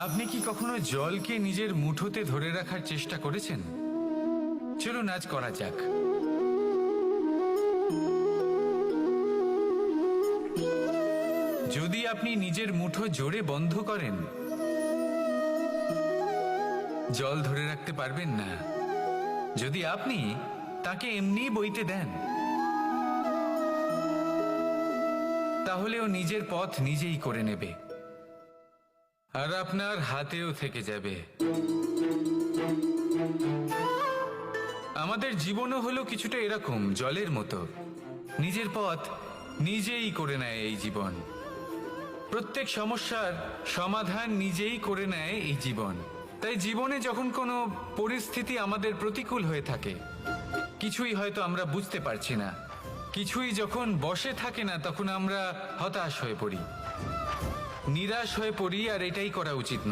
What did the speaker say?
আপনি কি কখনো জলকে নিজের মুঠোতে ধরে রাখার চেষ্টা করেছেন? চলুন আজ করা যাক। যদি আপনি নিজের মুঠো জোরে বন্ধ করেন, জল ধরে রাখতে পারবেন না। যদি আপনি তাকে এমনি বইতে দেন, তাহলে ও নিজের পথ নিজেই করে নেবে, আর আপনার হাতেও থেকে যাবে। আমাদের জীবনও হলো কিছুটা এরকম, জলের মতো। নিজের পথ নিজেই করে নেয় এই জীবন। প্রত্যেক সমস্যার সমাধান নিজেই করে নেয় এই জীবন। তাই জীবনে যখন কোনো পরিস্থিতি আমাদের প্রতিকূল হয়ে থাকে, কিছুই হয়তো আমরা বুঝতে পারছি না, কিছুই যখন বসে থাকে না, তখন আমরা হতাশ হয়ে পড়ি, নিরাশ হয়ে পড়ি, আর এটাই করা উচিত নয়।